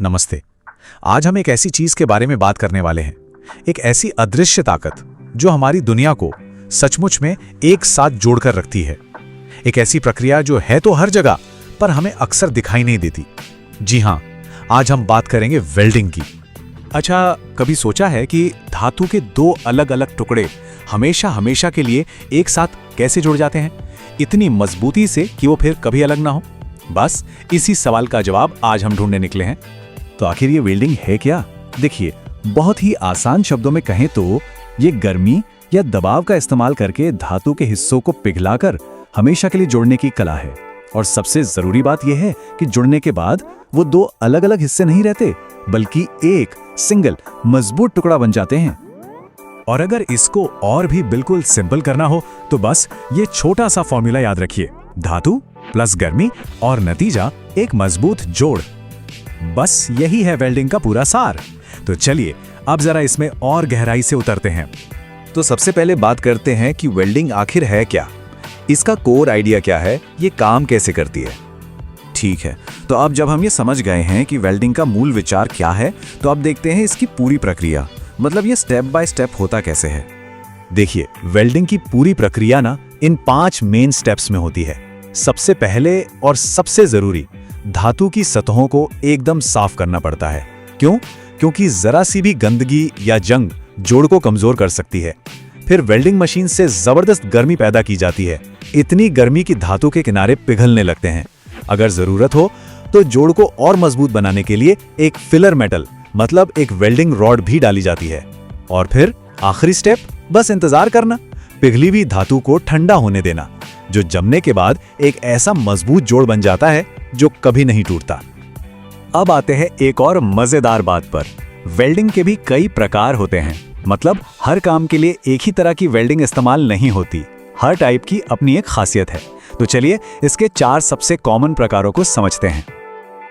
नमस्ते। आज हम एक ऐसी चीज के बारे में बात करने वाले हैं, एक ऐसी अदृश्य ताकत जो हमारी दुनिया को सचमुच में एक साथ जोड़कर रखती है। एक ऐसी प्रक्रिया जो है तो हर जगह पर हमें अक्सर दिखाई नहीं देती। जी हाँ, आज हम बात करेंगे वेल्डिंग की। अच्छा, कभी सोचा है कि धातु के दो अलग अलग टुकड़े हमेशा के लिए एक साथ कैसे जुड़ जाते हैं, इतनी मजबूती से कि वो फिर कभी अलग ना हो? बस इसी सवाल का जवाब आज हम ढूंढने निकले हैं। तो आखिर ये वेल्डिंग है क्या? देखिए, बहुत ही आसान शब्दों में कहें तो ये गर्मी या दबाव का इस्तेमाल करके धातु के हिस्सों को पिघलाकर हमेशा के लिए जोड़ने की कला है। और सबसे जरूरी बात यह है कि जुड़ने के बाद वो दो अलग अलग हिस्से नहीं रहते, बल्कि एक सिंगल मजबूत टुकड़ा बन जाते हैं। और अगर इसको और भी बिल्कुल सिंपल करना हो तो बस ये छोटा सा फॉर्मूला याद रखिए, धातु प्लस गर्मी और नतीजा एक मजबूत जोड़। बस यही है वेल्डिंग का पूरा सार। तो चलिए अब जरा इसमें और गहराई से उतरते हैं। तो सबसे पहले बात करते हैं कि वेल्डिंग आखिर है क्या, इसका कोर आइडिया क्या है, ये काम कैसे करती है। ठीक है, तो अब जब हम ये समझ गए हैं कि वेल्डिंग का मूल विचार क्या है, तो अब देखते हैं इसकी पूरी प्रक्रिया, मतलब ये स्टेप बाय स्टेप होता कैसे है। देखिए, वेल्डिंग की पूरी प्रक्रिया ना इन 5 मेन स्टेप्स में होती है। सबसे पहले और सबसे जरूरी, धातु की सतहों को एकदम साफ करना पड़ता है। क्यों? क्योंकि जरा सी भी गंदगी या जंग जोड़ को कमजोर कर सकती है। फिर वेल्डिंग मशीन से जबरदस्त गर्मी पैदा की जाती है, इतनी गर्मी कि धातु के किनारे पिघलने लगते हैं। अगर जरूरत हो तो जोड़ को और मजबूत बनाने के लिए एक फिलर मेटल, मतलब एक वेल्डिंग रॉड भी डाली जाती है। और फिर आखिरी स्टेप, बस इंतजार करना, पिघली हुई धातु को ठंडा होने देना, जो जमने के बाद एक ऐसा मजबूत जोड़ बन जाता है जो कभी नहीं टूटता। अब आते हैं एक और मजेदार बात पर। वेल्डिंग के भी कई प्रकार होते हैं, मतलब हर काम के लिए एक ही तरह की वेल्डिंग इस्तेमाल नहीं होती। हर टाइप की अपनी एक खासियत है। तो चलिए इसके 4 सबसे कॉमन प्रकारों को समझते हैं।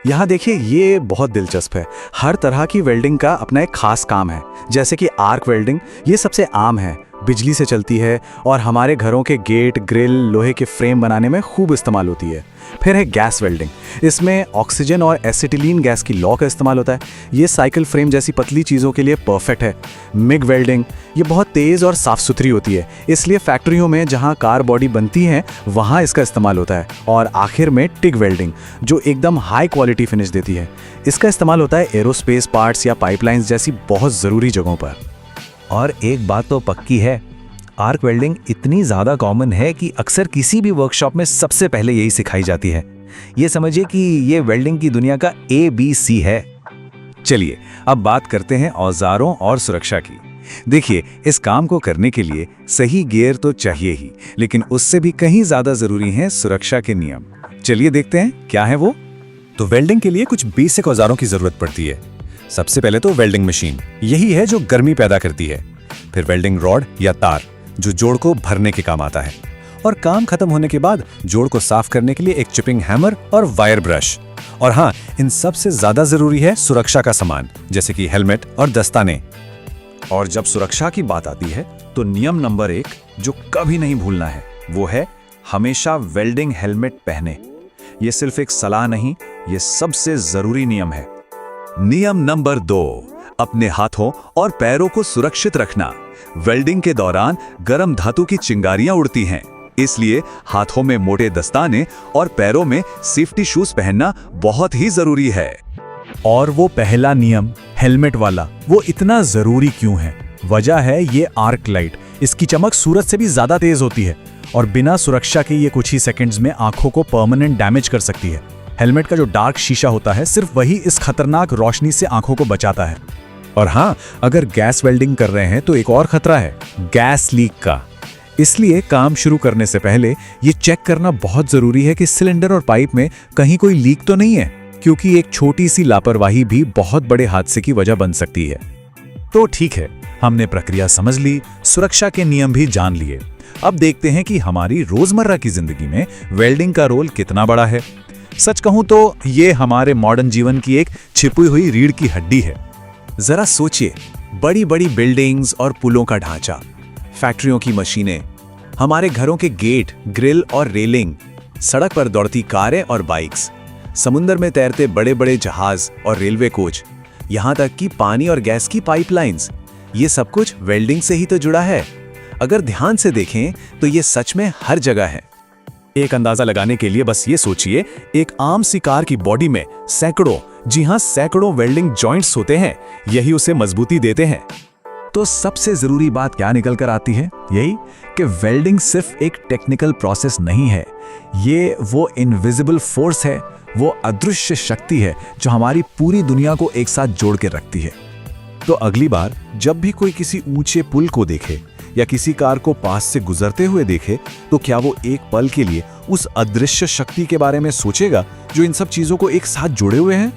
यहाँ देखिए, ये बहुत दिलचस्प है। हर तरह की वेल्डिंग का अपना एक खास काम है। जैसे कि आर्क वेल्डिंग, ये सबसे आम है, बिजली से चलती है और हमारे घरों के गेट, ग्रिल, लोहे के फ्रेम बनाने में खूब इस्तेमाल होती है। फिर है गैस वेल्डिंग, इसमें ऑक्सीजन और एसिटिलीन गैस की लौ का इस्तेमाल होता है। ये साइकिल फ्रेम जैसी पतली चीज़ों के लिए परफेक्ट है। मिग वेल्डिंग, ये बहुत तेज़ और साफ सुथरी होती है, इसलिए फैक्ट्रियों में जहाँ कार बॉडी बनती है वहाँ इसका इस्तेमाल होता है। और आखिर में टिग वेल्डिंग, जो एकदम हाई क्वालिटी फिनिश देती है। इसका इस्तेमाल होता है एरोस्पेस पार्ट्स या पाइपलाइंस जैसी बहुत ज़रूरी जगहों पर। और एक बात तो पक्की है, आर्क वेल्डिंग इतनी ज़्यादा कॉमन है कि अक्सर किसी भी वर्कशॉप में सबसे पहले यही सिखाई जाती है। ये समझिए कि ये वेल्डिंग की दुनिया का ABC है। चलिए अब बात करते हैं औजारों और सुरक्षा की। देखिए, इस काम को करने के लिए सही गियर तो चाहिए ही, लेकिन उससे भी कहीं ज़्यादा ज़रूरी हैं सुरक्षा के नियम। चलिए देखते हैं क्या है वो। तो वेल्डिंग के लिए कुछ बेसिक औजारों की ज़रूरत पड़ती है। सबसे पहले तो वेल्डिंग मशीन, यही है जो गर्मी पैदा करती है। फिर वेल्डिंग रॉड या तार, जो जोड़ को भरने के काम आता है। और काम खत्म होने के बाद जोड़ को साफ करने के लिए एक चिपिंग हैमर और वायर ब्रश। और हाँ, इन सबसे ज्यादा जरूरी है सुरक्षा का सामान, जैसे कि हेलमेट और दस्ताने। और जब सुरक्षा की बात आती है तो नियम नंबर 1 जो कभी नहीं भूलना है, वो है हमेशा वेल्डिंग हेलमेट पहने। ये सिर्फ एक सलाह नहीं, ये सबसे जरूरी नियम है। नियम नंबर 2, अपने हाथों और पैरों को सुरक्षित रखना। वेल्डिंग के दौरान गर्म धातु की चिंगारियां उड़ती हैं, इसलिए हाथों में मोटे दस्ताने और पैरों में सेफ्टी शूज पहनना बहुत ही जरूरी है। और वो पहला नियम, हेलमेट वाला, वो इतना जरूरी क्यों है? वजह है ये आर्क लाइट। इसकी चमक सूरज से भी ज्यादा तेज होती है और बिना सुरक्षा के ये कुछ ही सेकंड्स में आंखों को परमानेंट डैमेज कर सकती है। हेलमेट का जो डार्क शीशा होता है, सिर्फ वही इस खतरनाक रोशनी से आंखों को बचाता है। और हाँ, अगर गैस वेल्डिंग कर रहे हैं तो एक और खतरा है, गैस लीक का। इसलिए काम शुरू करने से पहले ये चेक करना बहुत जरूरी है कि सिलेंडर और पाइप में कहीं कोई लीक तो नहीं है, क्योंकि एक छोटी सी लापरवाही भी बहुत बड़े हादसे की वजह बन सकती है। तो ठीक है, हमने प्रक्रिया समझ ली, सुरक्षा के नियम भी जान लिए। अब देखते हैं कि हमारी रोजमर्रा की जिंदगी में वेल्डिंग का रोल कितना बड़ा है। सच कहूं तो ये हमारे मॉडर्न जीवन की एक छिपी हुई रीढ़ की हड्डी है। जरा सोचिए, बड़ी बड़ी बिल्डिंग्स और पुलों का ढांचा, फैक्ट्रियों की मशीनें, हमारे घरों के गेट, ग्रिल और रेलिंग, सड़क पर दौड़ती कारें और बाइक्स, समुद्र में तैरते बड़े बड़े जहाज और रेलवे कोच, यहाँ तक कि पानी और गैस की पाइपलाइंस, ये सब कुछ वेल्डिंग से ही तो जुड़ा है। अगर ध्यान से देखें तो ये सच में हर जगह है। एक अंदाजा लगाने के लिए बस ये सोचिए, एक आम सी कार की बॉडी में सैकड़ों, जी हां सैकड़ों वेल्डिंग जॉइंट्स होते हैं, यही उसे मजबूती देते हैं। तो सबसे जरूरी बात क्या निकल कर आती है? यही कि वेल्डिंग सिर्फ एक टेक्निकल प्रोसेस नहीं है, ये वो इनविजिबल फोर्स है, वो अदृश्य शक्ति है जो हमारी पूरी दुनिया को एक साथ जोड़ के रखती है। तो अगली बार जब भी कोई किसी ऊंचे पुल को देखे या किसी कार को पास से गुजरते हुए देखे, तो क्या वो एक पल के लिए उस अदृश्य शक्ति के बारे में सोचेगा जो इन सब चीजों को एक साथ जोड़े हुए हैं?